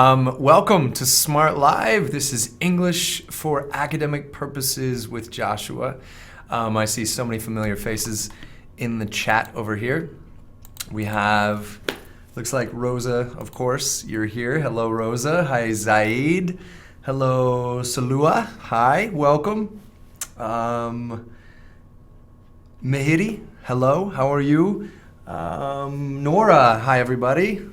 Welcome to Smrt Live. This is English for academic purposes with Joshua. I see so many familiar faces in the chat over here. We have, looks like Rosa, of course, you're here. Hello, Rosa. Hi, Zaid. Hello, Salua. Hi, welcome. Mehidi, hello, how are you? Nora, hi, everybody.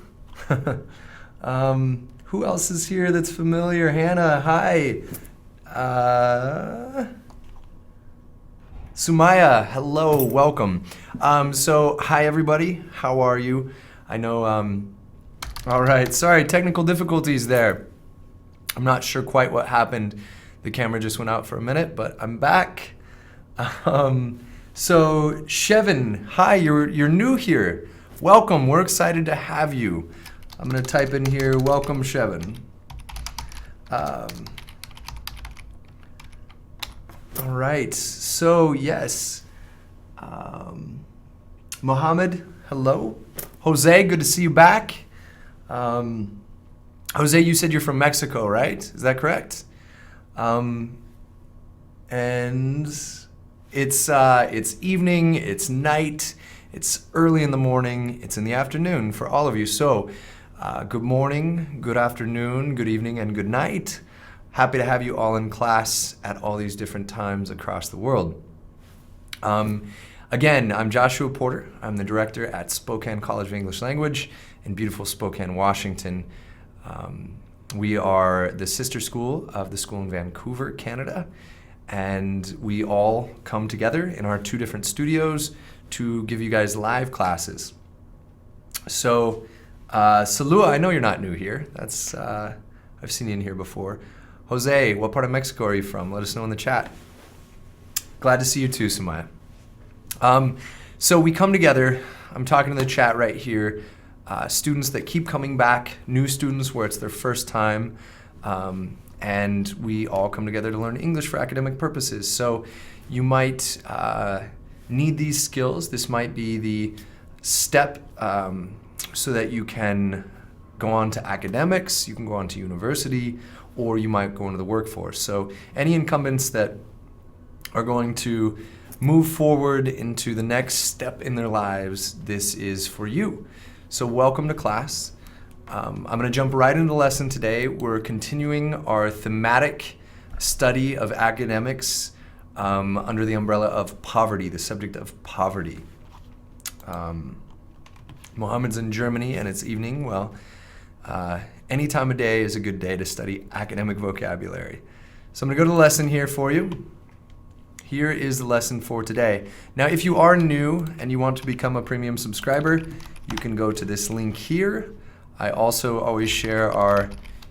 Who else is here that's familiar? Hannah, hi. Sumaya, hello, welcome. Hi everybody, how are you? I know, all right, sorry, technical difficulties there. I'm not sure quite what happened. The camera just went out for a minute, but I'm back. So Shevin, hi, you're new here. Welcome, we're excited to have you. I'm going to type in here, welcome Shevin. All right, so yes. Mohammed, hello. Jose, good to see you back. Jose, you said you're from Mexico, right? Is that correct? And it's evening, it's night, it's early in the morning, it's in the afternoon for all of you. So good morning, good afternoon, good evening, and good night. Happy to have you all in class at all these different times across the world. Again, I'm Joshua Porter. I'm the director at Spokane College of English Language in beautiful Spokane, Washington. We are the sister school of the school in Vancouver, Canada, and we all come together in our two different studios to give you guys live classes. So, Salua, I know you're not new here. That's I've seen you in here before. Jose, what part of Mexico are you from? Let us know in the chat. Glad to see you too, Sumaya. So we come together. I'm talking to the chat right here. Students that keep coming back, new students where it's their first time, and we all come together to learn English for academic purposes. So you might need these skills. This might be the step so that you can go on to academics, you can go on to university, or you might go into the workforce. So any incumbents that are going to move forward into the next step in their lives, this is for you. So welcome to class. I'm going to jump right into the lesson today. We're continuing our thematic study of academics under the umbrella of poverty, the subject of poverty. Mohammed's in Germany and it's evening. Well, any time of day is a good day to study academic vocabulary. So I'm going to go to the lesson here for you. Here is the lesson for today. Now, if you are new and you want to become a premium subscriber, you can go to this link here. I also always share our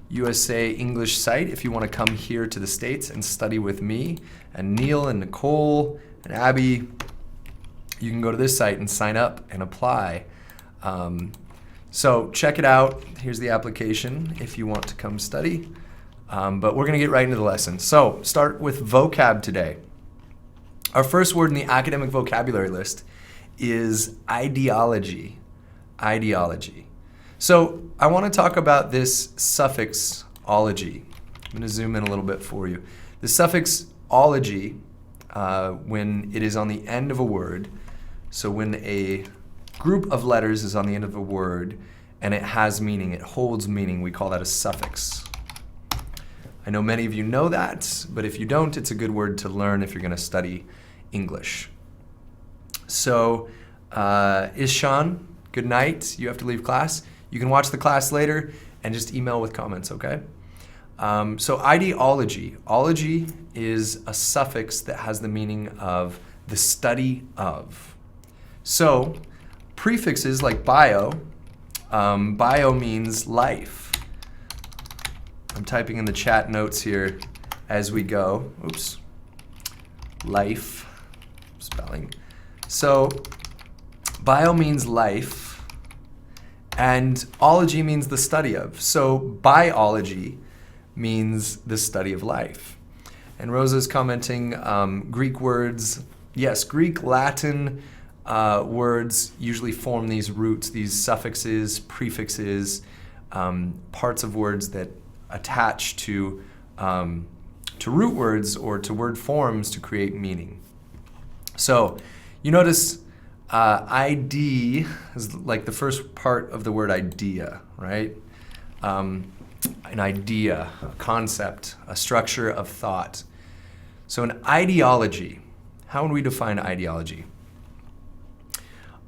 USA English site if you want to come here to the States and study with me and Neil and Nicole and Abby. You can go to this site and sign up and apply. So check it out. Here's the application if you want to come study. But we're going to get right into the lesson. So start with vocab today. Our first word in the academic vocabulary list is ideology. Ideology. So I want to talk about this suffix ology. I'm going to zoom in a little bit for you. The suffix ology, when it is on the end of a word, so when a group of letters is on the end of a word and it has meaning, it holds meaning, we call that a suffix. I know many of you know that, but if you don't, it's a good word to learn if you're going to study English. So, Ishan, good night. You have to leave class. You can watch the class later and just email with comments, okay? So ideology. Ology is a suffix that has the meaning of the study of. So prefixes like bio, bio means life. I'm typing in the chat notes here as we go. Oops. Life, spelling. So bio means life, and ology means the study of. So biology means the study of life. And Rosa's commenting Greek words. Yes, Greek, Latin words usually form these roots, these suffixes, prefixes, parts of words that attach to root words or to word forms to create meaning. So you notice ID is like the first part of the word idea, right? An idea, a concept, a structure of thought. So an ideology, how would we define ideology?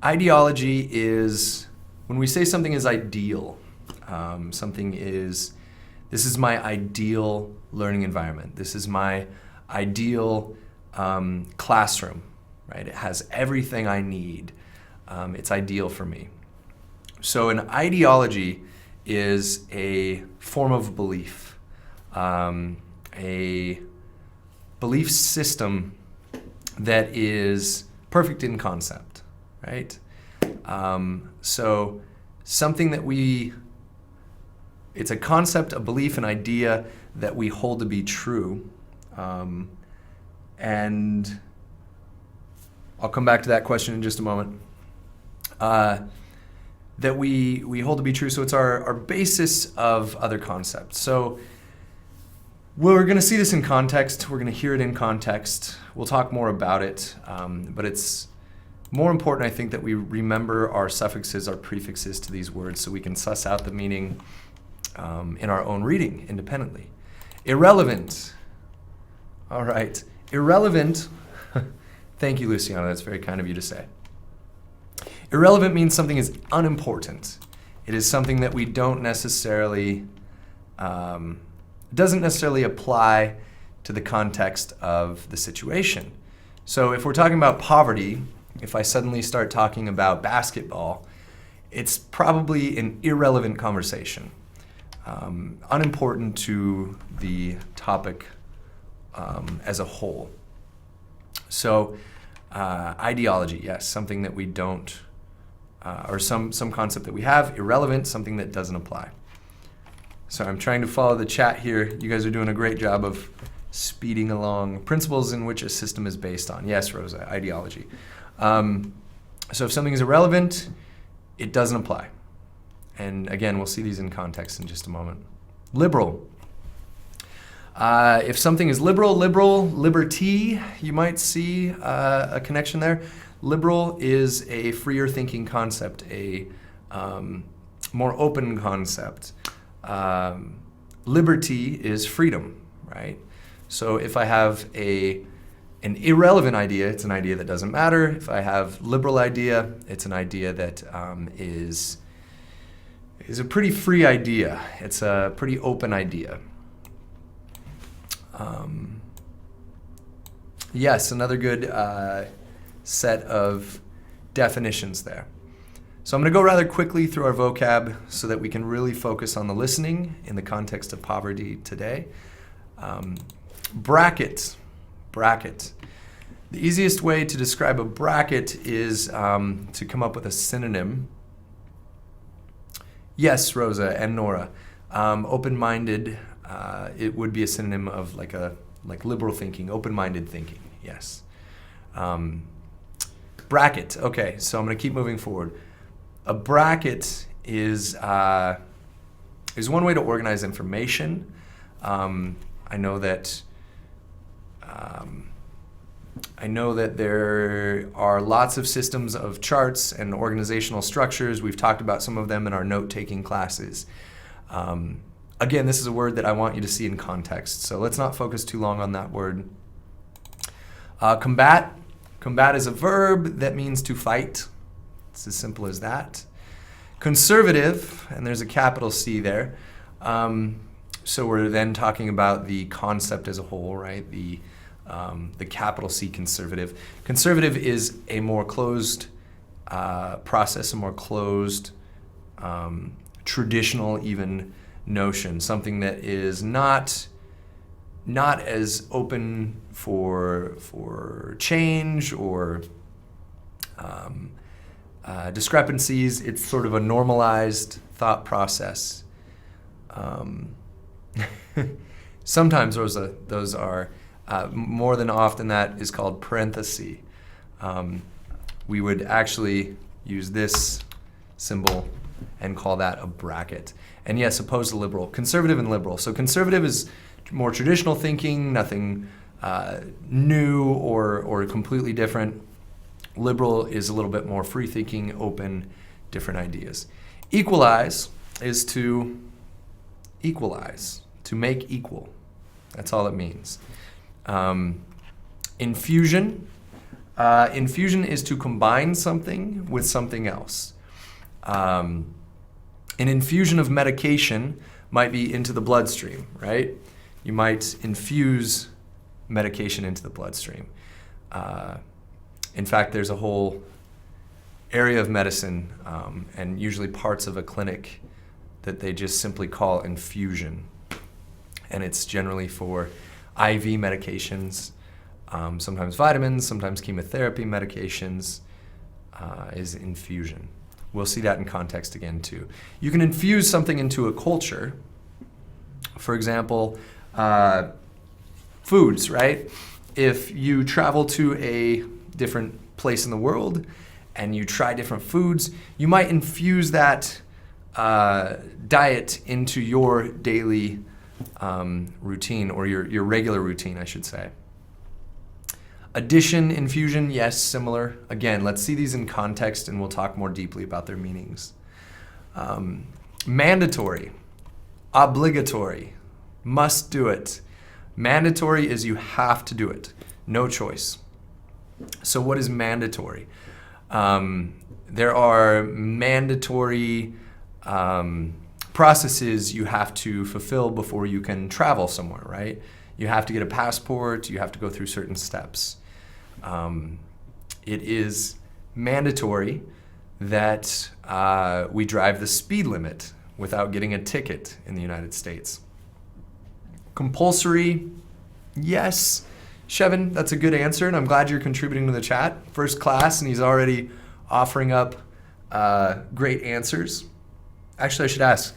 Ideology is when we say something is ideal, this is my ideal learning environment. This is my ideal classroom, right? It has everything I need. It's ideal for me. So an ideology is a form of belief, a belief system that is perfect in concept, right? So something that it's a concept, a belief, an idea that we hold to be true. And I'll come back to that question in just a moment. That we hold to be true, so it's our basis of other concepts. So we're going to see this in context. We're going to hear it in context. We'll talk more about it, but it's more important, I think, that we remember our suffixes, our prefixes to these words so we can suss out the meaning in our own reading independently. Irrelevant. All right. Irrelevant. Thank you, Luciana. That's very kind of you to say. Irrelevant means something is unimportant. It is something that we don't necessarily, doesn't necessarily apply to the context of the situation. So if we're talking about poverty, if I suddenly start talking about basketball, it's probably an irrelevant conversation, unimportant to the topic as a whole. So ideology, yes, something that we don't, or some concept that we have, irrelevant, something that doesn't apply. So I'm trying to follow the chat here. You guys are doing a great job of speeding along. Principles in which a system is based on. Yes, Rosa, ideology. So if something is irrelevant, it doesn't apply. And again, we'll see these in context in just a moment. Liberal. If something is liberal, liberty, you might see a connection there. Liberal is a freer thinking concept, a more open concept. Liberty is freedom, right? So if I have an irrelevant idea, it's an idea that doesn't matter. If I have liberal idea, it's an idea that is a pretty free idea. It's a pretty open idea. Yes, another good set of definitions there. So I'm going to go rather quickly through our vocab so that we can really focus on the listening in the context of poverty today. Bracket. Bracket. The easiest way to describe a bracket is to come up with a synonym. Yes, Rosa and Nora. Open-minded, it would be a synonym of like liberal thinking, open-minded thinking, yes. Bracket, okay, so I'm going to keep moving forward. A bracket is one way to organize information. I know that there are lots of systems of charts and organizational structures. We've talked about some of them in our note-taking classes. Again, this is a word that I want you to see in context, so let's not focus too long on that word. Combat. Combat is a verb that means to fight. It's as simple as that. Conservative, and there's a capital C there. So we're then talking about the concept as a whole, right? The capital C, conservative. Conservative is a more closed process, a more closed, traditional even notion, something that is not as open for change or discrepancies. It's sort of a normalized thought process. Sometimes those are more than often that is called parenthesis. We would actually use this symbol and call that a bracket. And yes, opposed to liberal, conservative and liberal. So conservative is more traditional thinking, nothing new or completely different. Liberal is a little bit more free thinking, open, different ideas. Equalize is to equalize, to make equal. That's all it means. Infusion. Infusion is to combine something with something else. An infusion of medication might be into the bloodstream, right? You might infuse medication into the bloodstream. In fact, there's a whole area of medicine and usually parts of a clinic that they just simply call infusion. And it's generally for IV medications, sometimes vitamins, sometimes chemotherapy medications, is infusion. We'll see that in context again too. You can infuse something into a culture. For example, foods, right? If you travel to a different place in the world and you try different foods, you might infuse that diet into your daily routine, or your regular routine, I should say. Addition, infusion, yes, similar. Again, let's see these in context and we'll talk more deeply about their meanings. Mandatory, obligatory, must do it. Mandatory is you have to do it, no choice. So what is mandatory? There are mandatory processes you have to fulfill before you can travel somewhere, right? You have to get a passport, you have to go through certain steps. It is mandatory that we drive the speed limit without getting a ticket in the United States. Compulsory, yes. Shevin, that's a good answer, and I'm glad you're contributing to the chat. First class, and he's already offering up great answers. Actually, I should ask,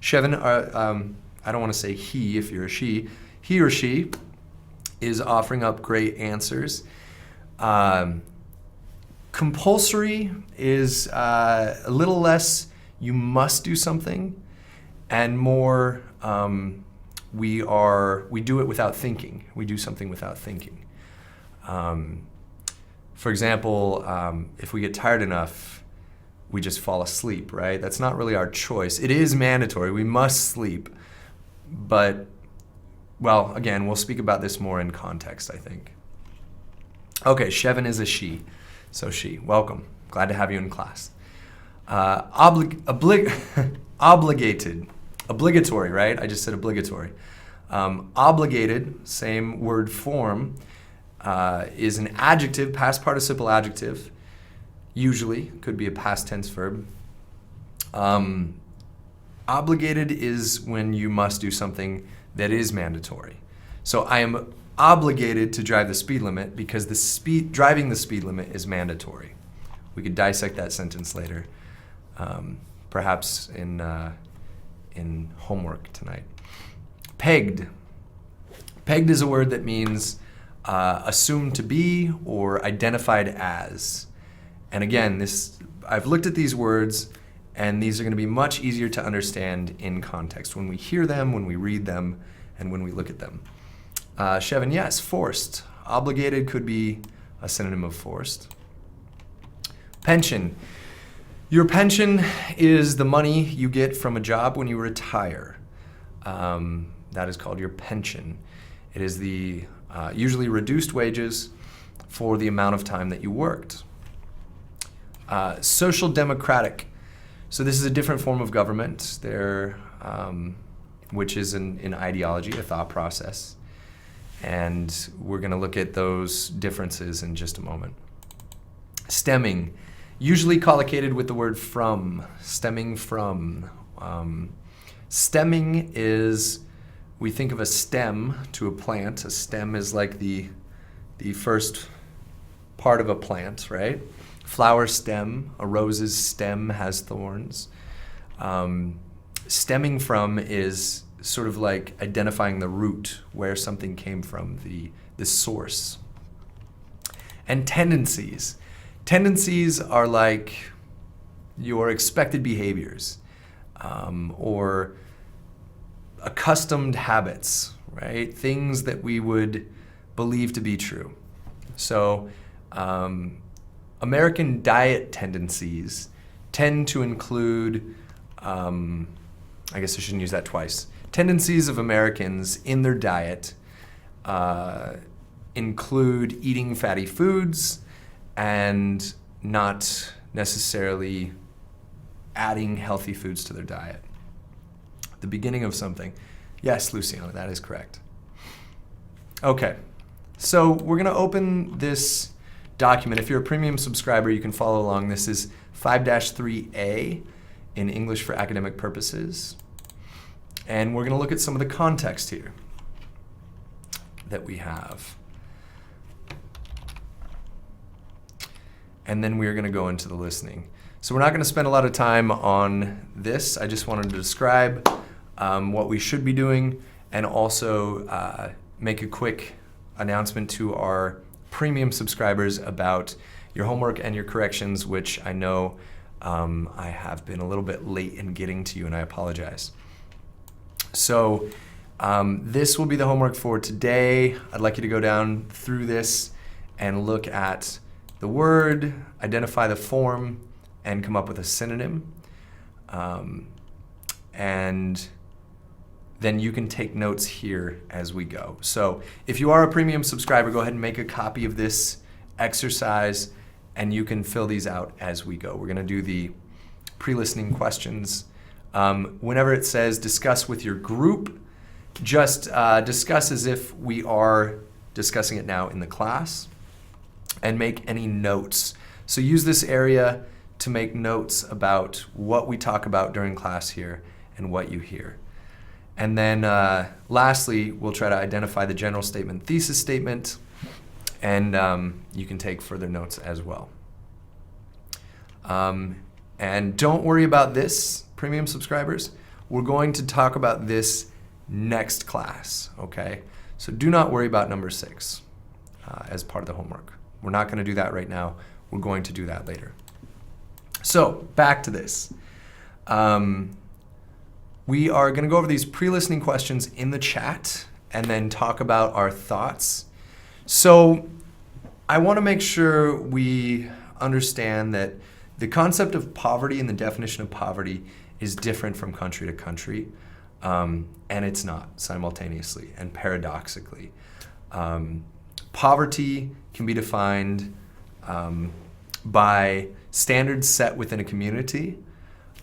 Shevin, I don't want to say he if you're a she. He or she is offering up great answers. Compulsory is a little less you must do something, and more we do it without thinking. We do something without thinking. For example, if we get tired enough, we just fall asleep, right? That's not really our choice. It is mandatory. We must sleep. But, well, again, we'll speak about this more in context, I think. Okay, Shevin is a she. So she, welcome. Glad to have you in class. Obligated. Obligatory, right? I just said obligatory. Obligated, same word form, is an adjective, past participle adjective. Usually, could be a past tense verb. Obligated is when you must do something that is mandatory. So I am obligated to drive the speed limit because driving the speed limit is mandatory. We could dissect that sentence later, perhaps in homework tonight. Pegged. Pegged is a word that means assumed to be or identified as. And again, I've looked at these words, and these are going to be much easier to understand in context when we hear them, when we read them, and when we look at them. Shevin, yes, forced. Obligated could be a synonym of forced. Pension. Your pension is the money you get from a job when you retire. That is called your pension. It is the usually reduced wages for the amount of time that you worked. Social democratic. So this is a different form of government, which is an ideology, a thought process. And we're going to look at those differences in just a moment. Stemming, usually collocated with the word from, stemming from. Stemming is, we think of a stem to a plant. A stem is like the first part of a plant, right? Flower stem, a rose's stem has thorns. Stemming from is sort of like identifying the root, where something came from, the source. And tendencies. Tendencies are like your expected behaviors, or accustomed habits, right? Things that we would believe to be true. So American diet tendencies tend to include, I guess I shouldn't use that twice. Tendencies of Americans in their diet include eating fatty foods and not necessarily adding healthy foods to their diet. The beginning of something. Yes, Luciana, that is correct. Okay, so we're going to open this document. If you're a premium subscriber, you can follow along. This is 5-3A in English for academic purposes. And we're going to look at some of the context here that we have. And then we're going to go into the listening. So we're not going to spend a lot of time on this. I just wanted to describe what we should be doing and also make a quick announcement to our premium subscribers about your homework and your corrections, which I know I have been a little bit late in getting to you, and I apologize. So this will be the homework for today. I'd like you to go down through this and look at the word, identify the form, and come up with a synonym. And then you can take notes here as we go. So if you are a premium subscriber, go ahead and make a copy of this exercise, and you can fill these out as we go. We're going to do the pre-listening questions. Whenever it says discuss with your group, just discuss as if we are discussing it now in the class, and make any notes. So use this area to make notes about what we talk about during class here and what you hear. And then lastly, we'll try to identify the general statement, thesis statement, and you can take further notes as well. And don't worry about this, premium subscribers. We're going to talk about this next class, okay? So do not worry about number 6 as part of the homework. We're not going to do that right now. We're going to do that later. So back to this. We are going to go over these pre-listening questions in the chat and then talk about our thoughts. So I want to make sure we understand that the concept of poverty and the definition of poverty is different from country to country, and it's not simultaneously and paradoxically. Poverty can be defined by standards set within a community,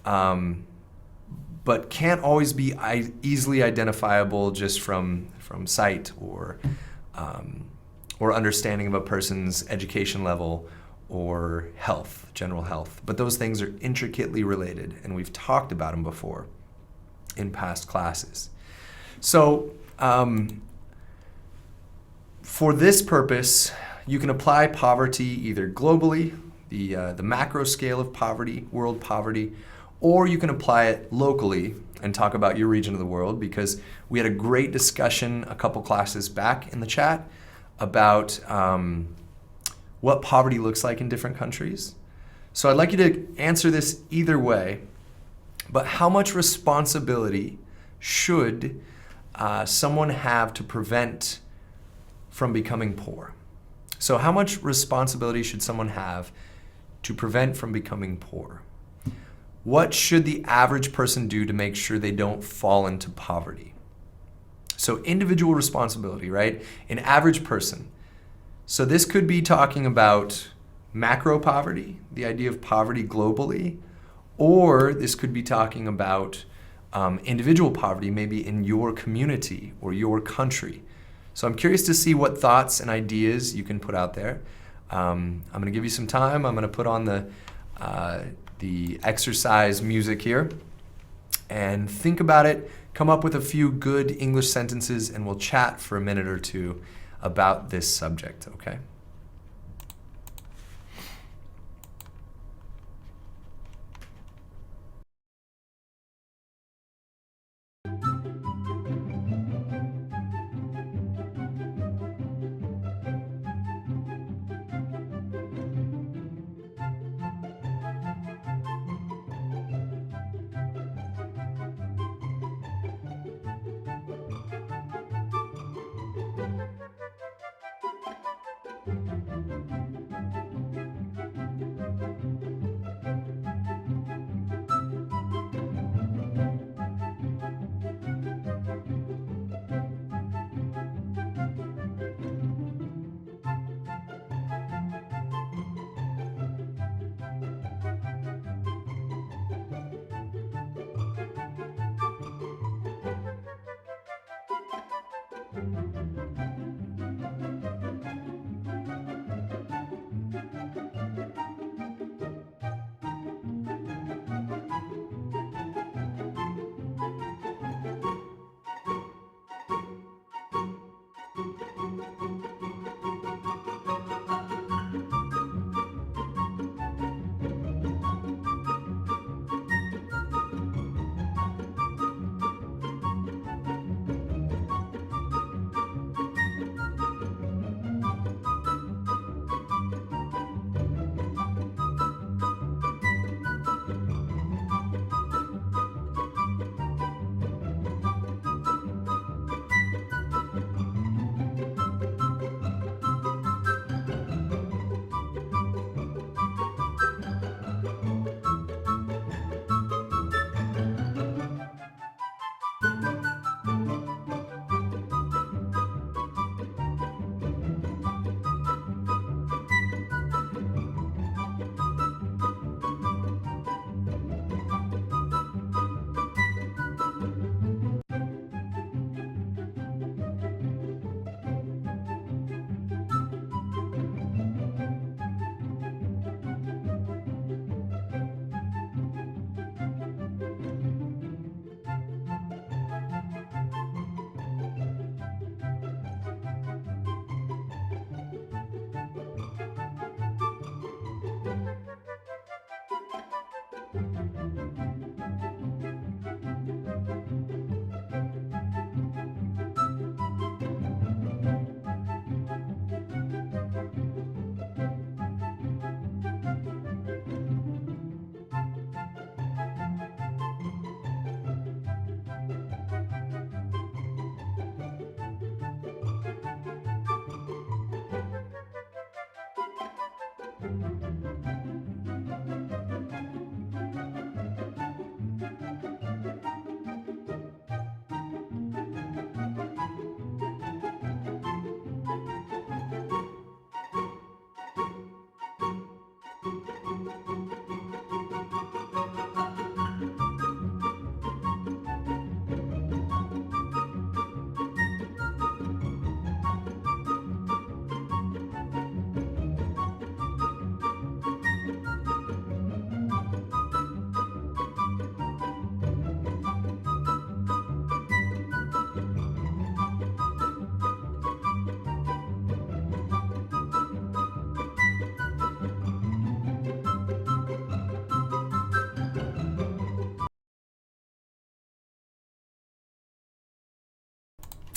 but can't always be easily identifiable just from sight or understanding of a person's education level or health, general health. But those things are intricately related, and we've talked about them before in past classes. So for this purpose, you can apply poverty either globally, the macro scale of poverty, world poverty, or you can apply it locally and talk about your region of the world, because we had a great discussion a couple classes back in the chat about what poverty looks like in different countries. So I'd like you to answer this either way, but how much responsibility should someone have to prevent from becoming poor? So how much responsibility should someone have to prevent from becoming poor? What should the average person do to make sure they don't fall into poverty? So individual responsibility, right? An average person. So this could be talking about macro poverty, the idea of poverty globally, or this could be talking about individual poverty, maybe in your community or your country. So I'm curious to see what thoughts and ideas you can put out there. I'm going to give you some time. I'm going to put on the exercise music here and think about it. Come up with a few good English sentences, and we'll chat for a minute or two about this subject, okay?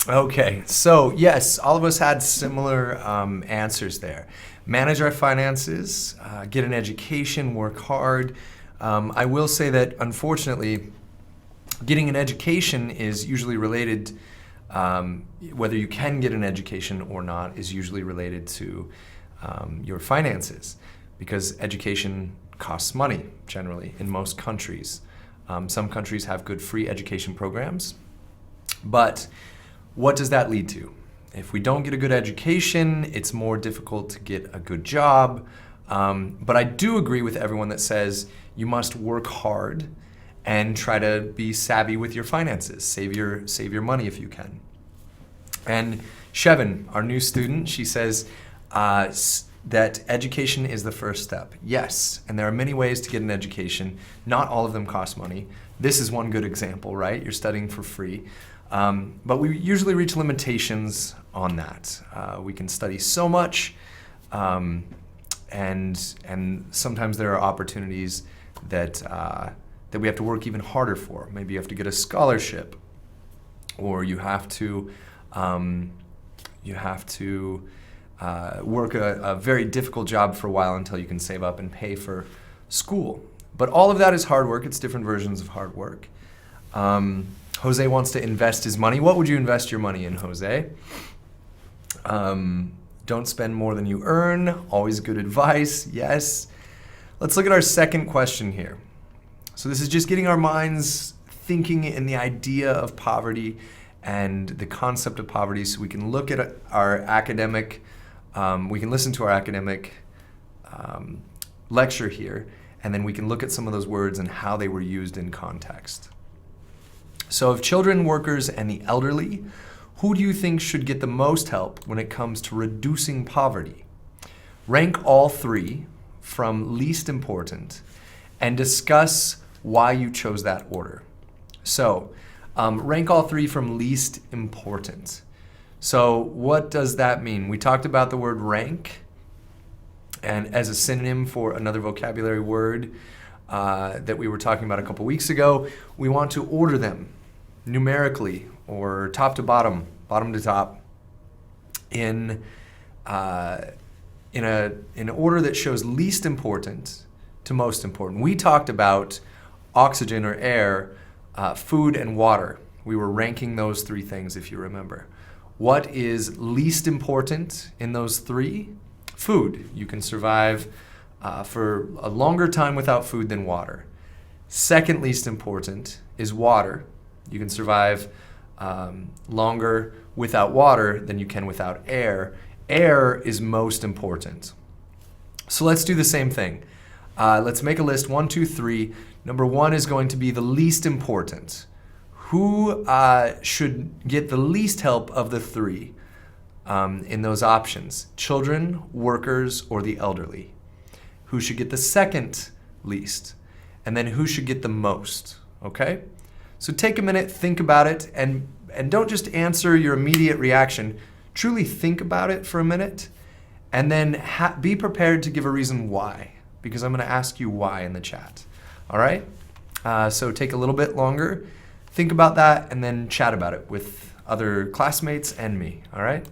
Okay, so yes, all of us had similar answers there. Manage our finances, get an education, work hard. I will say that unfortunately, getting an education is usually related, whether you can get an education or not, is usually related to your finances, because education costs money generally in most countries. Some countries have good free education programs, but what does that lead to? If we don't get a good education, it's more difficult to get a good job. But I do agree with everyone that says you must work hard and try to be savvy with your finances. Save your money if you can. And Shevin, our new student, she says that education is the first step. Yes, and there are many ways to get an education. Not all of them cost money. This is one good example, right? You're studying for free. But we usually reach limitations on that. We can study so much, and sometimes there are opportunities that we have to work even harder for. Maybe you have to get a scholarship, or you have to work a very difficult job for a while until you can save up and pay for school. But all of that is hard work. It's different versions of hard work. Jose wants to invest his money. What would you invest your money in, Jose? Don't spend more than you earn. Always good advice. Yes. Let's look at our second question here. So this is just getting our minds thinking in the idea of poverty and the concept of poverty, so we can look at our academic, we can listen to our academic lecture here, and then we can look at some of those words and how they were used in context. So of children, workers, and the elderly Who do you think should get the most help when it comes to reducing poverty? Rank all three from least important and discuss why you chose that order. So, rank all three from least important. So what does that mean? We talked about the word rank, and as a synonym for another vocabulary word that we were talking about a couple weeks ago, we want to order them numerically or top to bottom, bottom to top, in an order that shows least important to most important. We talked about oxygen or air, food and water. We were ranking those three things, if you remember. What is least important in those three? Food. You can survive for a longer time without food than water. Second least important is water. You can survive longer without water than you can without air. Air is most important. So let's do the same thing. Let's make a list, 1, 2, 3. Number 1 is going to be the least important. Who should get the least help of the three in those options? Children, workers, or the elderly? Who should get the second least? And then who should get the most? Okay? So take a minute, think about it, and don't just answer your immediate reaction. Truly think about it for a minute, and then be prepared to give a reason why, because I'm going to ask you why in the chat. All right? So take a little bit longer. Think about that and then chat about it with other classmates and me, all right?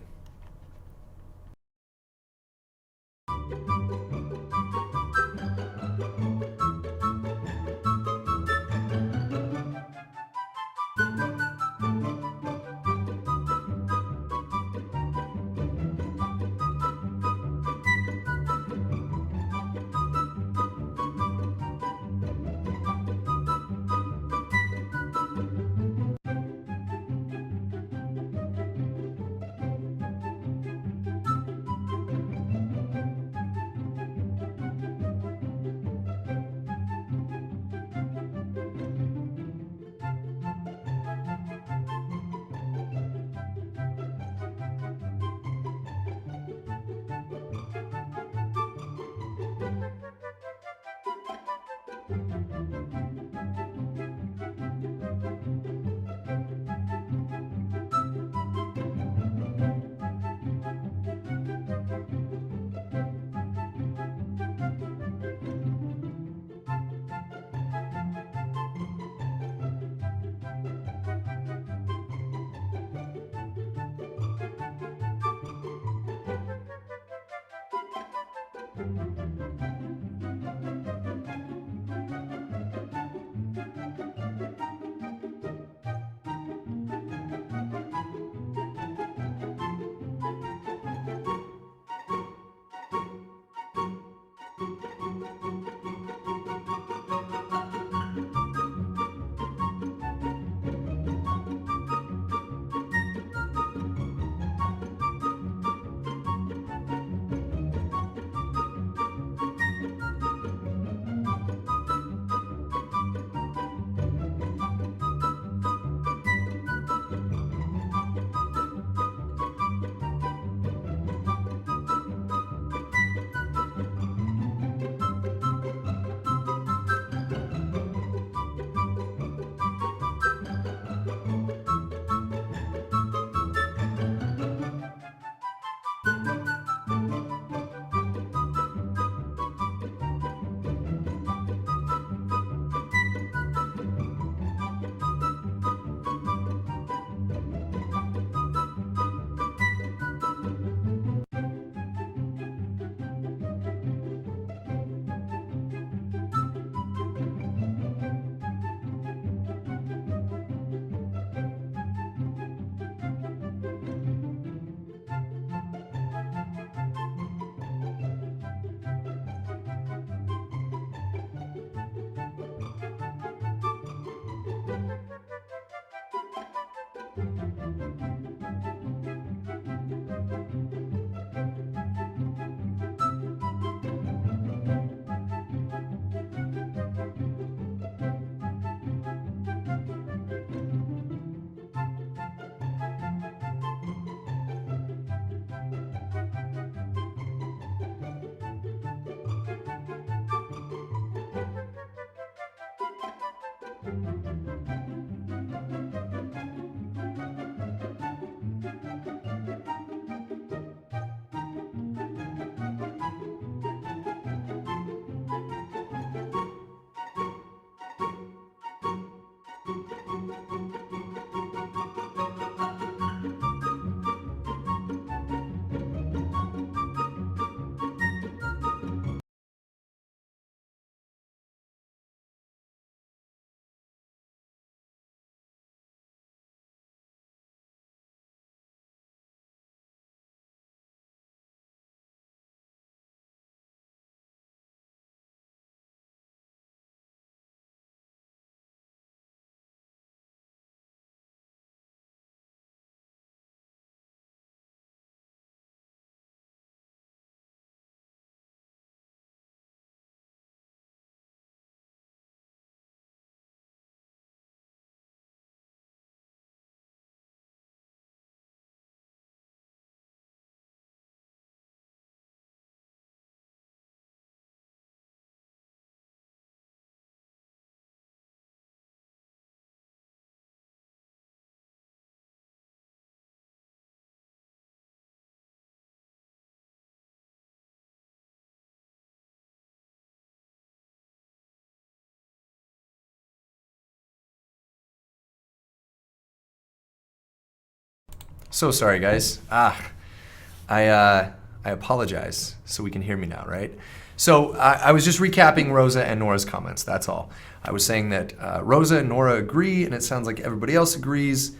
So sorry, guys. I apologize, so we can hear me now, right? So I was just recapping Rosa and Nora's comments, that's all. I was saying that Rosa and Nora agree, and it sounds like everybody else agrees,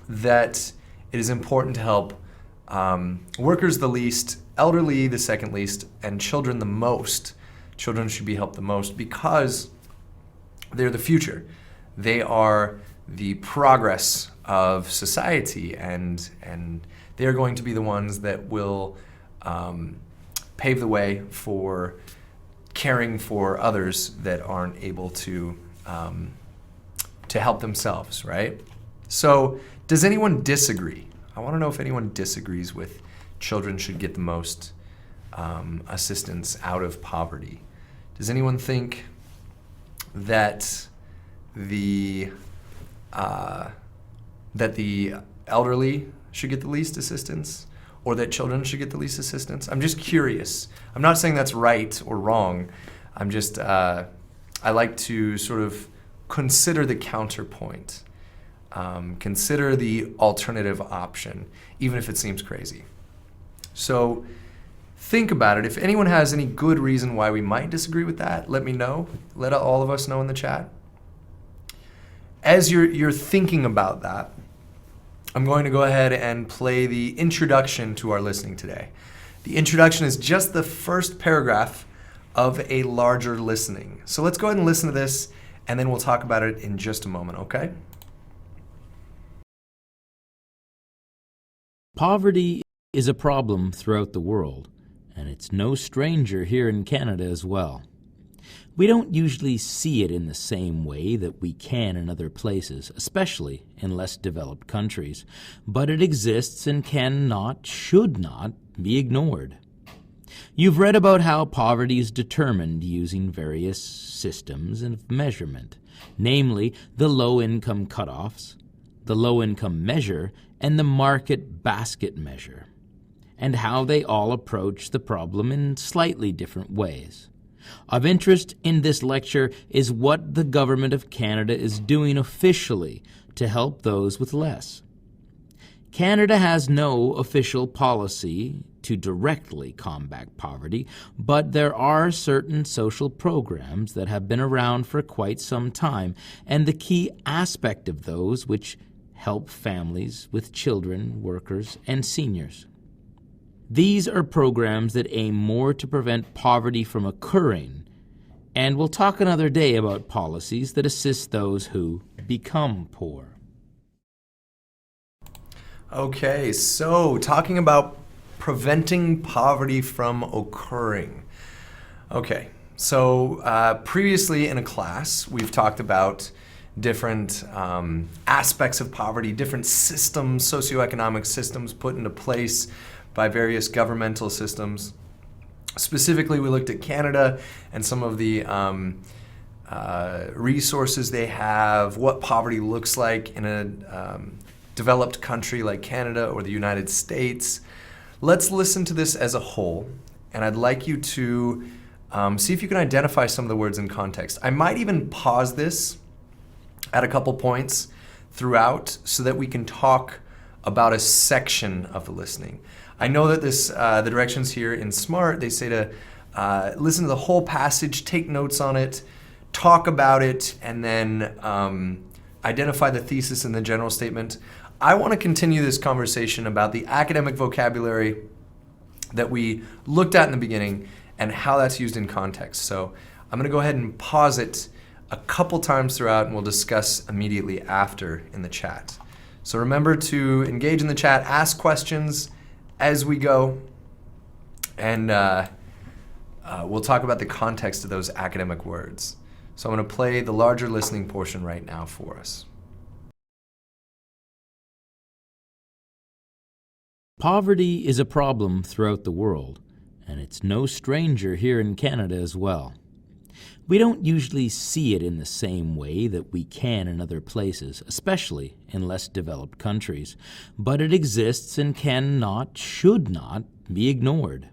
that it is important to help workers the least, elderly the second least, and children the most. Children should be helped the most because they're the future. They are the progress of society, and they're going to be the ones that will pave the way for caring for others that aren't able to help themselves, right? So does anyone disagree? I want to know if anyone disagrees with children should get the most assistance out of poverty. Does anyone think that the elderly should get the least assistance, or that children should get the least assistance? I'm just curious. I'm not saying that's right or wrong. I'm just, I like to sort of consider the counterpoint. Consider the alternative option, even if it seems crazy. So think about it. If anyone has any good reason why we might disagree with that, let me know. Let all of us know in the chat. As you're thinking about that, I'm going to go ahead and play the introduction to our listening today. The introduction is just the first paragraph of a larger listening. So let's go ahead and listen to this, and then we'll talk about it in just a moment, okay? Poverty is a problem throughout the world, and it's no stranger here in Canada as well. We don't usually see it in the same way that we can in other places, especially in less developed countries, but it exists and cannot, should not, be ignored. You've read about how poverty is determined using various systems of measurement, namely the low-income cutoffs, the low-income measure, and the market basket measure, and how they all approach the problem in slightly different ways. Of interest in this lecture is what the Government of Canada is doing officially to help those with less. Canada has no official policy to directly combat poverty, but there are certain social programs that have been around for quite some time, and the key aspect of those which help families with children, workers, and seniors. These are programs that aim more to prevent poverty from occurring, and we'll talk another day about policies that assist those who become poor. Okay, so talking about preventing poverty from occurring. Okay, so previously in a class, we've talked about different aspects of poverty, different systems, socioeconomic systems put into place by various governmental systems. Specifically, we looked at Canada and some of the resources they have, what poverty looks like in a developed country like Canada or the United States. Let's listen to this as a whole, and I'd like you to see if you can identify some of the words in context. I might even pause this at a couple points throughout so that we can talk about a section of the listening. I know that the directions here in Smrt, they say to listen to the whole passage, take notes on it, talk about it, and then identify the thesis and the general statement. I want to continue this conversation about the academic vocabulary that we looked at in the beginning and how that's used in context. So I'm going to go ahead and pause it a couple times throughout, and we'll discuss immediately after in the chat. So remember to engage in the chat, ask questions as we go, and we'll talk about the context of those academic words. So I'm going to play the larger listening portion right now for us. Poverty is a problem throughout the world, and it's no stranger here in Canada as well. We don't usually see it in the same way that we can in other places, especially in less developed countries, but it exists and cannot, should not, be ignored.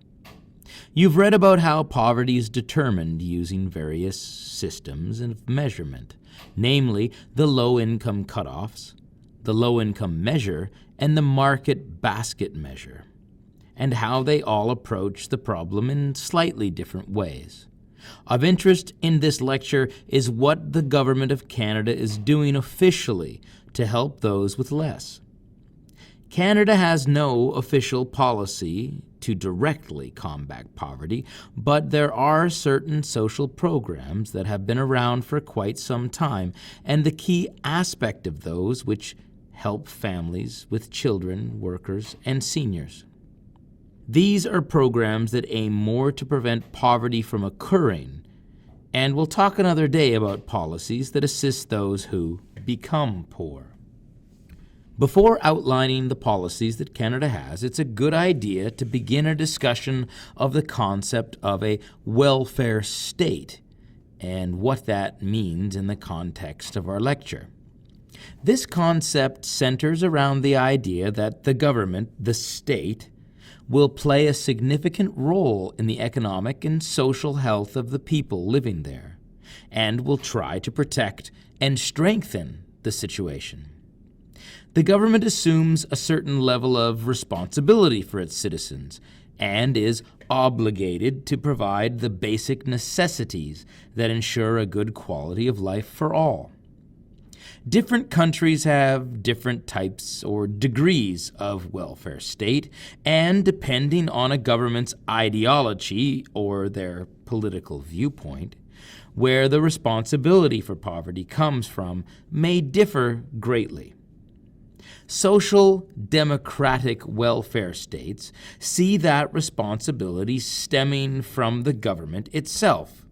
You've read about how poverty is determined using various systems of measurement, namely the low-income cutoffs, the low-income measure, and the market basket measure, and how they all approach the problem in slightly different ways. Of interest in this lecture is what the Government of Canada is doing officially to help those with less. Canada has no official policy to directly combat poverty, but there are certain social programs that have been around for quite some time, and the key aspect of those which help families with children, workers, and seniors. These are programs that aim more to prevent poverty from occurring, and we'll talk another day about policies that assist those who become poor. Before outlining the policies that Canada has, it's a good idea to begin a discussion of the concept of a welfare state and what that means in the context of our lecture. This concept centers around the idea that the government, the state, will play a significant role in the economic and social health of the people living there, and will try to protect and strengthen the situation. The government assumes a certain level of responsibility for its citizens and is obligated to provide the basic necessities that ensure a good quality of life for all. Different countries have different types or degrees of welfare state, and depending on a government's ideology or their political viewpoint, where the responsibility for poverty comes from may differ greatly. Social democratic welfare states see that responsibility stemming from the government itself.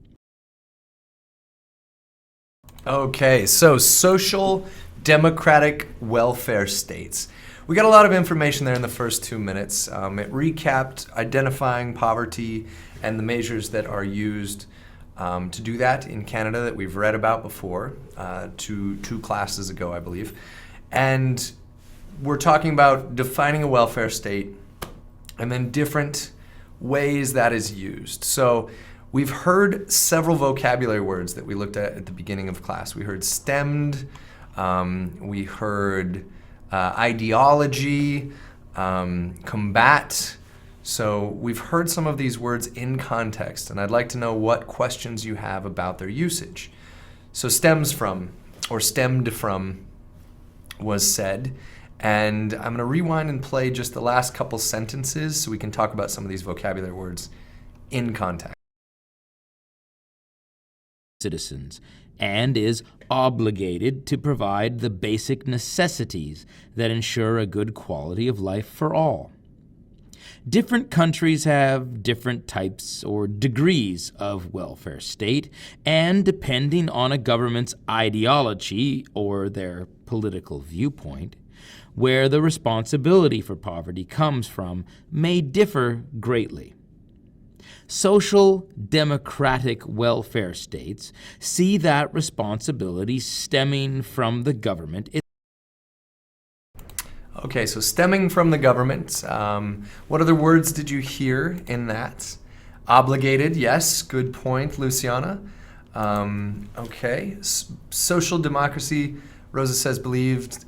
Okay, so social democratic welfare states. We got a lot of information there in the first 2 minutes. It recapped identifying poverty and the measures that are used to do that in Canada that we've read about before, two classes ago, I believe. And we're talking about defining a welfare state and then different ways that is used. So we've heard several vocabulary words that we looked at the beginning of class. We heard stemmed, we heard ideology, combat. So we've heard some of these words in context, and I'd like to know what questions you have about their usage. So stems from, or stemmed from, was said. And I'm going to rewind and play just the last couple sentences so we can talk about some of these vocabulary words in context. Citizens, and is obligated to provide the basic necessities that ensure a good quality of life for all. Different countries have different types or degrees of welfare state, and depending on a government's ideology or their political viewpoint, where the responsibility for poverty comes from may differ greatly. Social democratic welfare states see that responsibility stemming from the government. Okay, so stemming from the government. What other words did you hear in that? Obligated, yes, good point, Luciana. Okay, social democracy, Rosa says believed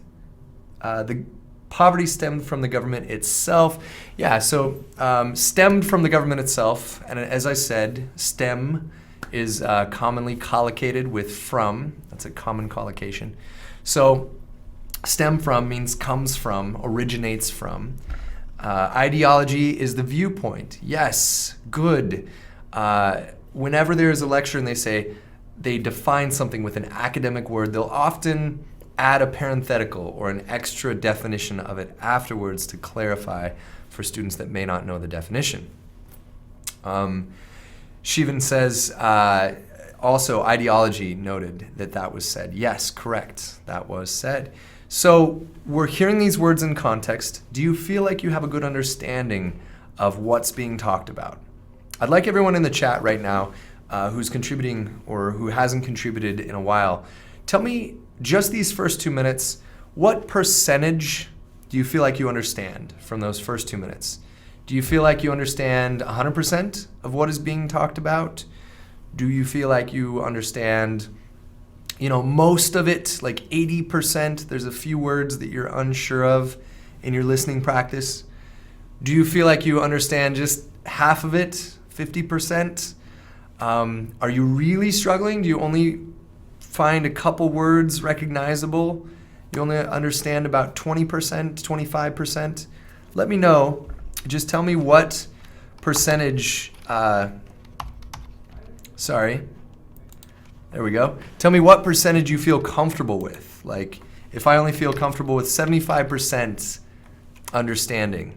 the poverty stemmed from the government itself. Yeah, so stemmed from the government itself, and as I said, stem is commonly collocated with from. That's a common collocation. So stem from means comes from, originates from. Ideology is the viewpoint. Yes, good. Whenever there's a lecture and they define something with an academic word, they'll often add a parenthetical or an extra definition of it afterwards to clarify for students that may not know the definition. Shivan says, also ideology noted that was said. Yes, correct, that was said. So we're hearing these words in context. Do you feel like you have a good understanding of what's being talked about? I'd like everyone in the chat right now who's contributing or who hasn't contributed in a while, tell me just these first 2 minutes, what percentage do you feel like you understand from those first 2 minutes? Do you feel like you understand 100% of what is being talked about? Do you feel like you understand most of it, like 80%, there's a few words that you're unsure of in your listening practice? Do you feel like you understand just half of it, 50%? Are you really struggling? Do you only find a couple words recognizable? You only understand about 20%, 25%? Let me know. Just tell me what percentage, there we go. Tell me what percentage you feel comfortable with. Like, if I only feel comfortable with 75% understanding.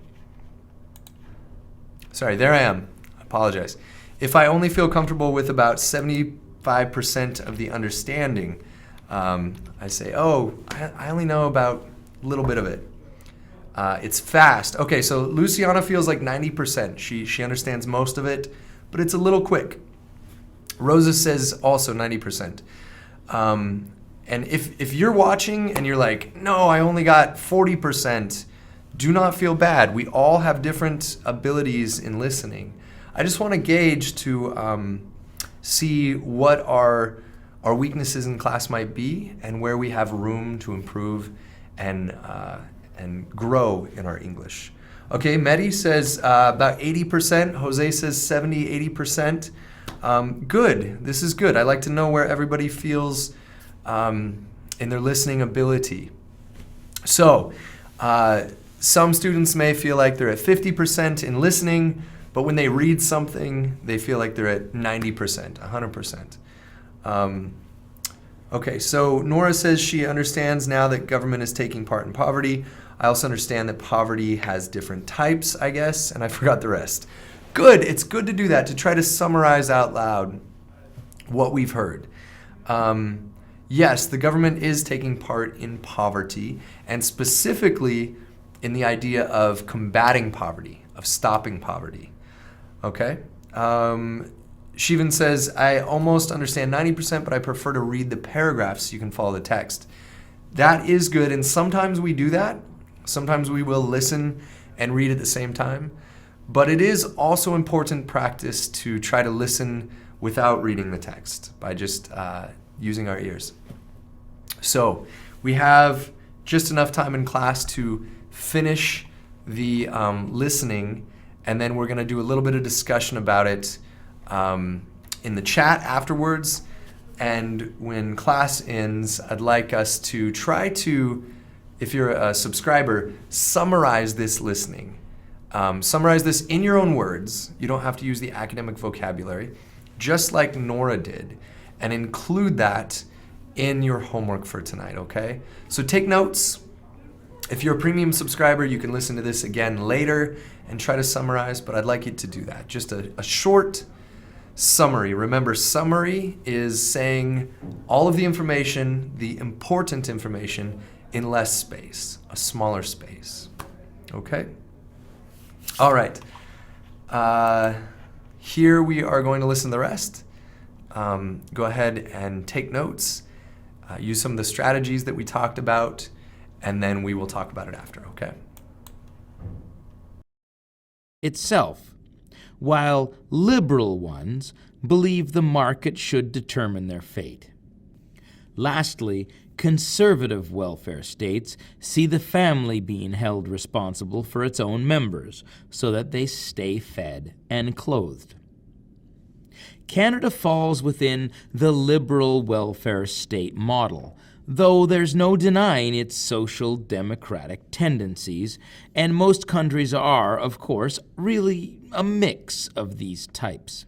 Sorry, there I am. I apologize. If I only feel comfortable with about 75% of the understanding, I say, I only know about a little bit of it. It's fast. Okay, so Luciana feels like 90%. She understands most of it, but it's a little quick. Rosa says also 90%. And if you're watching and you're like, no, I only got 40%, do not feel bad. We all have different abilities in listening. I just want to gauge to see what our weaknesses in class might be and where we have room to improve and grow in our English. Okay, Mehdi says about 80%. Jose says 70, 80%. Good. This is good. I like to know where everybody feels in their listening ability. So, some students may feel like they're at 50% in listening, but when they read something, they feel like they're at 90%, 100%. Okay, so Nora says she understands now that government is taking part in poverty. I also understand that poverty has different types, I guess, and I forgot the rest. Good. It's good to do that, to try to summarize out loud what we've heard. Yes, the government is taking part in poverty, and specifically in the idea of combating poverty, of stopping poverty. Okay? Shivan says, I almost understand 90%, but I prefer to read the paragraphs so you can follow the text. That is good, and sometimes we do that. Sometimes we will listen and read at the same time. But it is also important practice to try to listen without reading the text by just using our ears. So we have just enough time in class to finish the listening, and then we're going to do a little bit of discussion about it in the chat afterwards. And when class ends, I'd like us to try to, if you're a subscriber, summarize this listening. Summarize this in your own words. You don't have to use the academic vocabulary, just like Nora did, and include that in your homework for tonight, okay? So take notes. If you're a premium subscriber, you can listen to this again later and try to summarize, but I'd like you to do that. Just a short summary. Remember, summary is saying all of the information, the important information, in less space, a smaller space, okay? All right, here we are going to listen to the rest. Go ahead and take notes, use some of the strategies that we talked about, and then we will talk about it after, okay? Itself, while liberal ones believe the market should determine their fate. Lastly, conservative welfare states see the family being held responsible for its own members so that they stay fed and clothed. Canada falls within the liberal welfare state model, though there's no denying its social democratic tendencies, and most countries are, of course, really a mix of these types.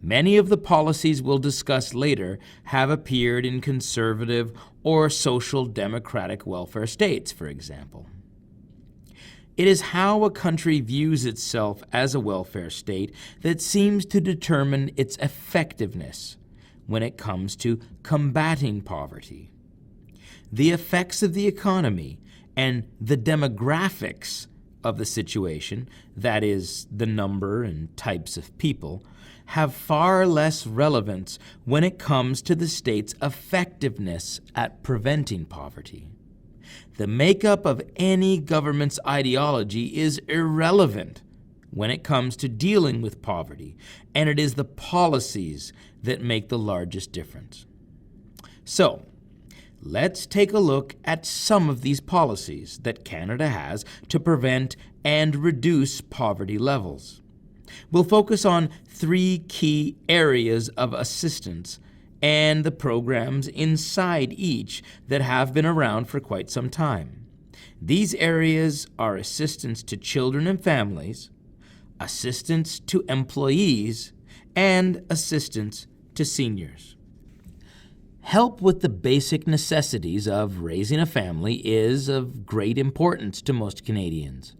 Many of the policies we'll discuss later have appeared in conservative or social democratic welfare states, for example. It is how a country views itself as a welfare state that seems to determine its effectiveness when it comes to combating poverty. The effects of the economy and the demographics of the situation, that is, the number and types of people, have far less relevance when it comes to the state's effectiveness at preventing poverty. The makeup of any government's ideology is irrelevant when it comes to dealing with poverty, and it is the policies that make the largest difference. So, let's take a look at some of these policies that Canada has to prevent and reduce poverty levels. We'll focus on 3 key areas of assistance and the programs inside each that have been around for quite some time. These areas are assistance to children and families, assistance to employees, and assistance to seniors. Help with the basic necessities of raising a family is of great importance to most Canadians,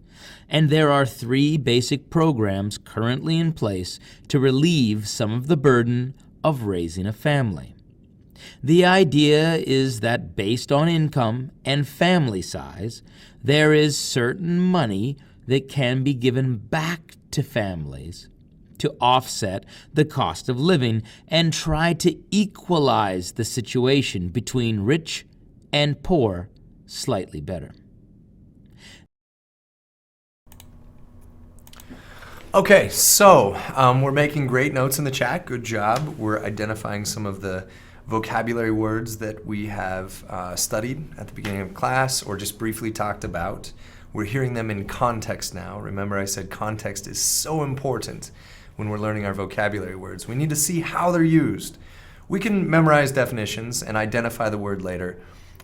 and there are 3 basic programs currently in place to relieve some of the burden of raising a family. The idea is that based on income and family size, there is certain money that can be given back to families to offset the cost of living and try to equalize the situation between rich and poor slightly better. Okay, so we're making great notes in the chat. Good job. We're identifying some of the vocabulary words that we have studied at the beginning of class or just briefly talked about. We're hearing them in context now. Remember, I said context is so important when we're learning our vocabulary words. We need to see how they're used. We can memorize definitions and identify the word later,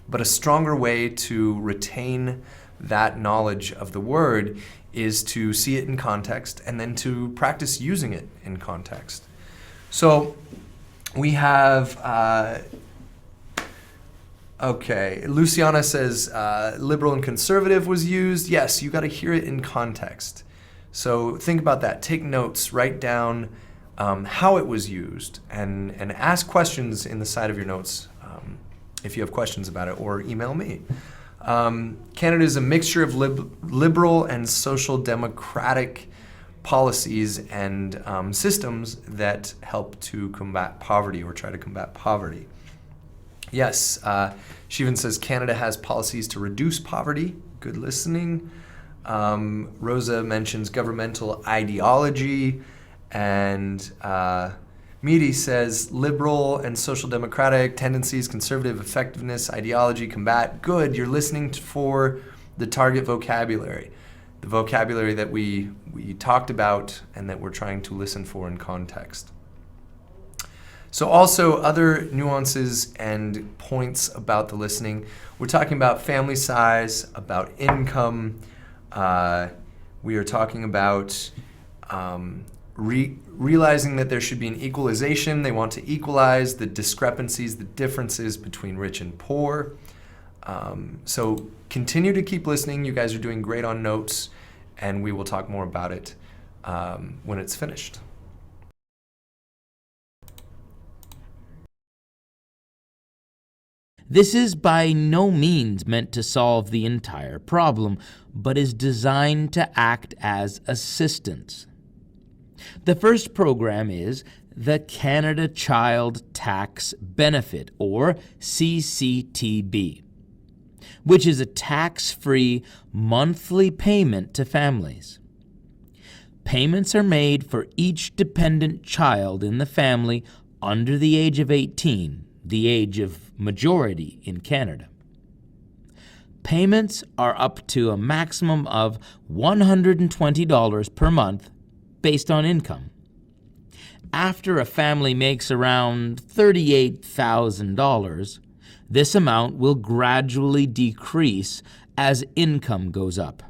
but a stronger way to retain that knowledge of the word is to see it in context and then to practice using it in context. So we have, Luciana says liberal and conservative was used. Yes, you got to hear it in context. So think about that. Take notes, write down how it was used, and ask questions in the side of your notes if you have questions about it, or email me. Canada is a mixture of liberal and social democratic policies and systems that help to combat poverty or try to combat poverty. Yes, Shivan says Canada has policies to reduce poverty. Good listening. Rosa mentions governmental ideology, and Meaty says liberal and social democratic tendencies, conservative effectiveness, ideology, combat. Good, you're listening for the target vocabulary, the vocabulary that we talked about and that we're trying to listen for in context. So also other nuances and points about the listening. We're talking about family size, about income. We are talking about realizing that there should be an equalization. They want to equalize the discrepancies, the differences between rich and poor. So continue to keep listening. You guys are doing great on notes, and we will talk more about it when it's finished. This is by no means meant to solve the entire problem, but is designed to act as assistance. The first program is the Canada Child Tax Benefit, or CCTB, which is a tax-free monthly payment to families. Payments are made for each dependent child in the family under the age of 18, the age of majority in Canada. Payments are up to a maximum of $120 per month based on income. After a family makes around $38,000, this amount will gradually decrease as income goes up.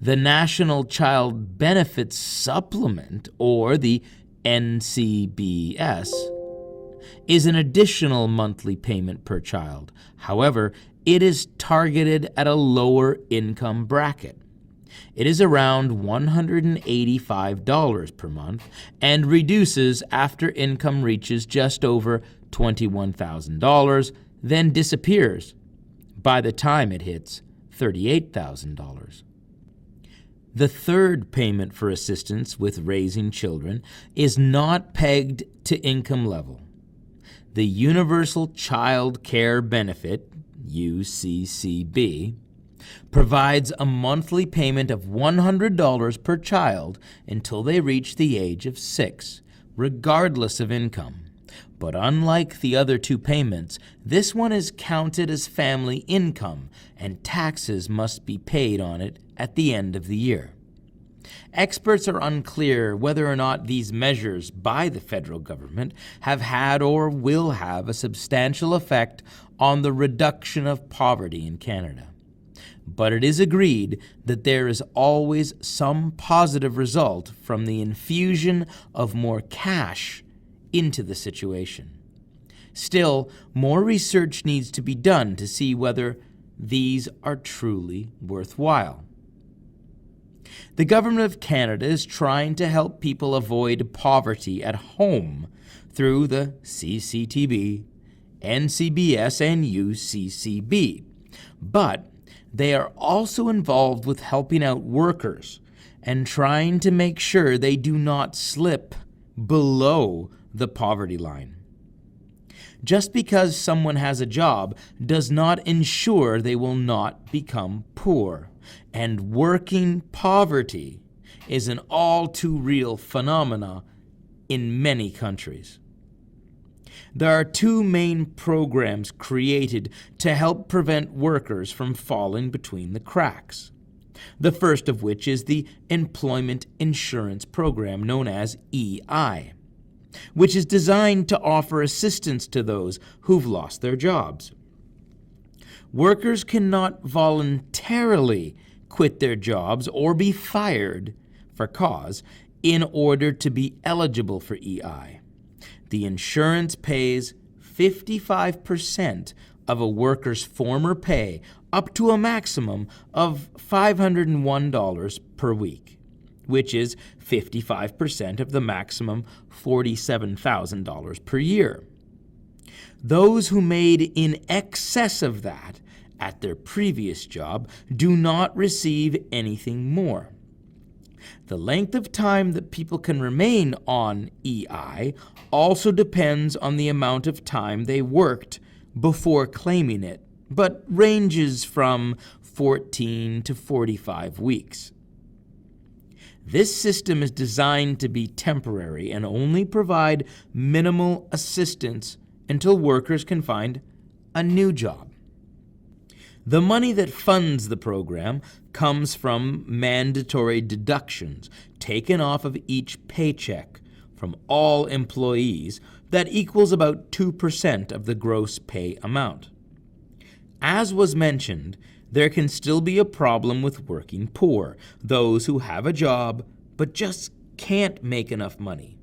The National Child Benefits Supplement, or the NCBS, is an additional monthly payment per child. However, it is targeted at a lower income bracket. It is around $185 per month and reduces after income reaches just over $21,000, then disappears by the time it hits $38,000. The third payment for assistance with raising children is not pegged to income level. The Universal Child Care Benefit, UCCB, provides a monthly payment of $100 per child until they reach the age of 6, regardless of income. But unlike the other two payments, this one is counted as family income, and taxes must be paid on it at the end of the year. Experts are unclear whether or not these measures by the federal government have had or will have a substantial effect on the reduction of poverty in Canada. But it is agreed that there is always some positive result from the infusion of more cash into the situation. Still, more research needs to be done to see whether these are truly worthwhile. The Government of Canada is trying to help people avoid poverty at home through the CCTB, NCBS, and UCCB. But they are also involved with helping out workers and trying to make sure they do not slip below the poverty line. Just because someone has a job does not ensure they will not become poor, and working poverty is an all too real phenomena in many countries. There are two main programs created to help prevent workers from falling between the cracks. The first of which is the Employment Insurance Program, known as EI, which is designed to offer assistance to those who've lost their jobs. Workers cannot voluntarily quit their jobs or be fired for cause in order to be eligible for EI. The insurance pays 55% of a worker's former pay up to a maximum of $501 per week, which is 55% of the maximum $47,000 per year. Those who made in excess of that at their previous job do not receive anything more. The length of time that people can remain on EI also depends on the amount of time they worked before claiming it, but ranges from 14 to 45 weeks. This system is designed to be temporary and only provide minimal assistance until workers can find a new job. The money that funds the program comes from mandatory deductions taken off of each paycheck from all employees that equals about 2% of the gross pay amount. As was mentioned, there can still be a problem with working poor, those who have a job but just can't make enough money.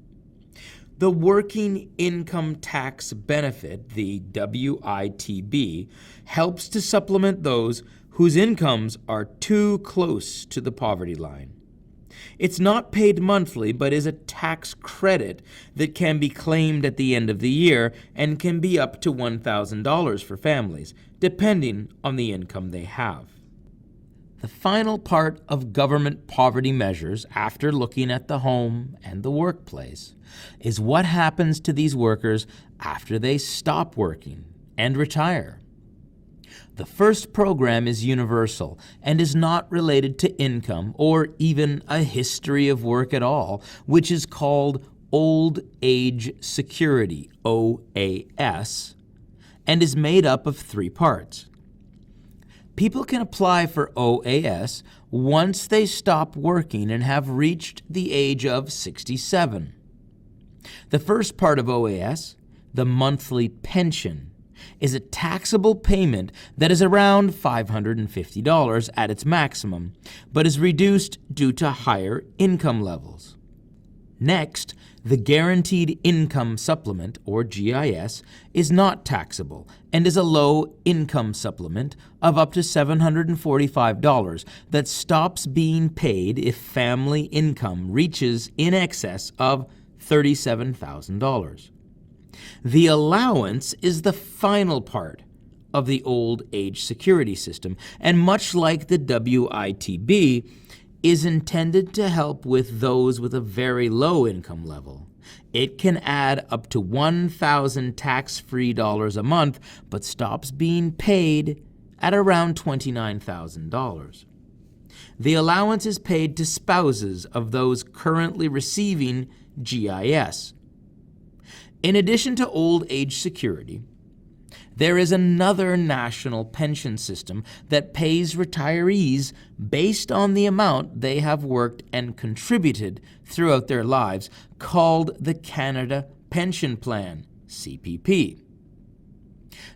The Working Income Tax Benefit, the WITB, helps to supplement those whose incomes are too close to the poverty line. It's not paid monthly, but is a tax credit that can be claimed at the end of the year and can be up to $1,000 for families, depending on the income they have. The final part of government poverty measures, after looking at the home and the workplace, is what happens to these workers after they stop working and retire. The first program is universal and is not related to income or even a history of work at all, which is called Old Age Security, OAS, and is made up of 3 parts. People can apply for OAS once they stop working and have reached the age of 67. The first part of OAS, the monthly pension, is a taxable payment that is around $550 at its maximum, but is reduced due to higher income levels. Next, the Guaranteed Income Supplement, or GIS, is not taxable and is a low-income supplement of up to $745 that stops being paid if family income reaches in excess of $37,000. The allowance is the final part of the old age security system, and much like the WITB, is intended to help with those with a very low income level. It can add up to $1,000 tax-free dollars a month, but stops being paid at around $29,000. The allowance is paid to spouses of those currently receiving GIS. In addition to old age security, there is another national pension system that pays retirees based on the amount they have worked and contributed throughout their lives, called the Canada Pension Plan, CPP.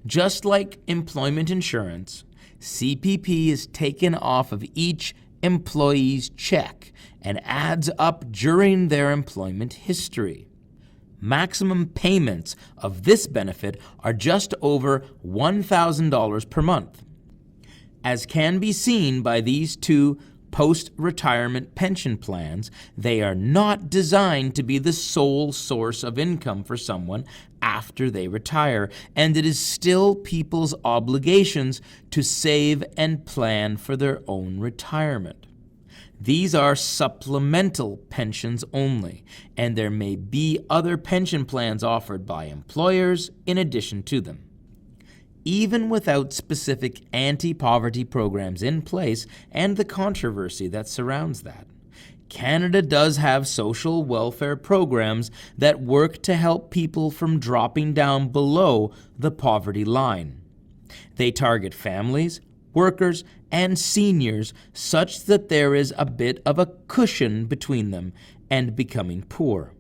Just like employment insurance, CPP is taken off of each employee's check and adds up during their employment history. Maximum payments of this benefit are just over $1,000 per month. As can be seen by these two post-retirement pension plans, they are not designed to be the sole source of income for someone after they retire, and it is still people's obligations to save and plan for their own retirement. These are supplemental pensions only, and there may be other pension plans offered by employers in addition to them. Even without specific anti-poverty programs in place and the controversy that surrounds that, Canada does have social welfare programs that work to help people from dropping down below the poverty line. They target families, workers, and seniors such that there is a bit of a cushion between them and becoming poor.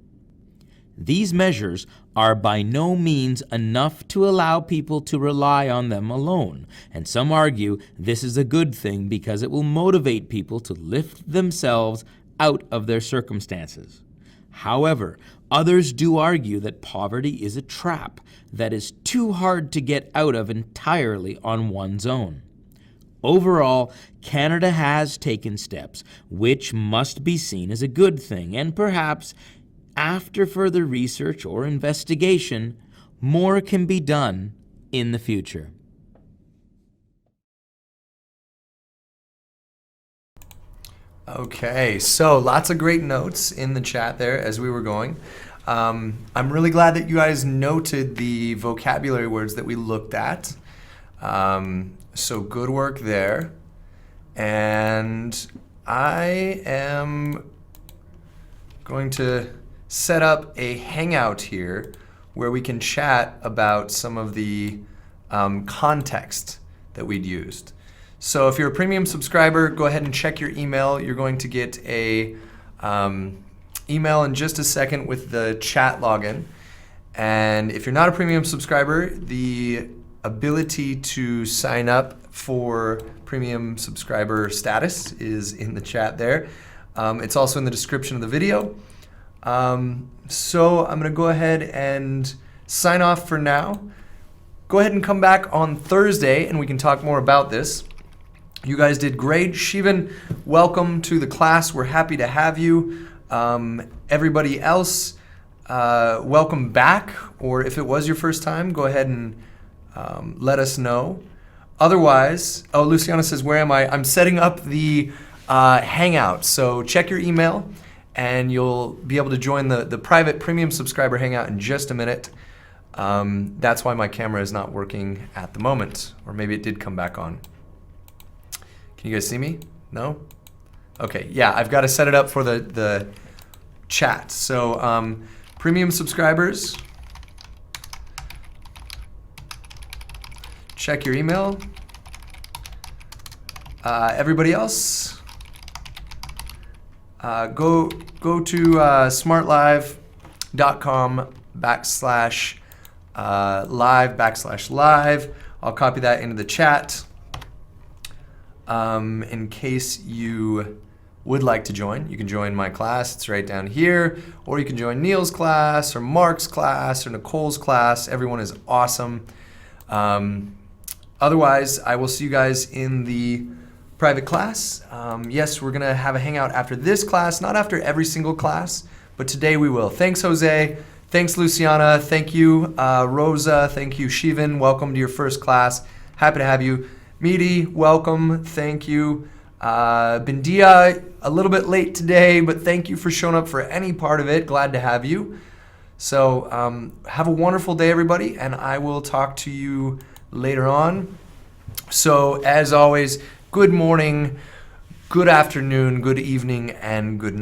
These measures are by no means enough to allow people to rely on them alone, and some argue this is a good thing because it will motivate people to lift themselves out of their circumstances. However, others do argue that poverty is a trap that is too hard to get out of entirely on one's own. Overall, Canada has taken steps which must be seen as a good thing, and perhaps, after further research or investigation, more can be done in the future. Okay, so lots of great notes in the chat there as we were going. I'm really glad that you guys noted the vocabulary words that we looked at. So good work there. And I am going to set up a hangout here where we can chat about some of the context that we'd used. So if you're a premium subscriber, go ahead and check your email. You're going to get a email in just a second with the chat login. And if you're not a premium subscriber, the ability to sign up for premium subscriber status is in the chat there. It's also in the description of the video. So I'm going to go ahead and sign off for now. Go ahead and come back on Thursday and we can talk more about this. You guys did great. Shivan, welcome to the class. We're happy to have you. Everybody else, welcome back. Or if it was your first time, go ahead and let us know. Otherwise, oh, Luciana says, where am I? I'm setting up the hangout. So check your email and you'll be able to join the private premium subscriber hangout in just a minute. That's why my camera is not working at the moment. Or maybe it did come back on. Can you guys see me? No? Okay, yeah, I've got to set it up for the chat. So premium subscribers, check your email. Everybody else, go to smartlive.com/live/live. I'll copy that into the chat. In case you would like to join, you can join my class. It's right down here. Or you can join Neil's class or Mark's class or Nicole's class. Everyone is awesome. Otherwise, I will see you guys in the private class. Yes, we're going to have a hangout after this class, not after every single class, but today we will. Thanks, Jose. Thanks, Luciana. Thank you, Rosa. Thank you, Shivan. Welcome to your first class. Happy to have you. Meaty, welcome. Thank you. Bindia, a little bit late today, but thank you for showing up for any part of it. Glad to have you. So have a wonderful day, everybody, and I will talk to you later on. So as always, good morning, good afternoon, good evening, and good night.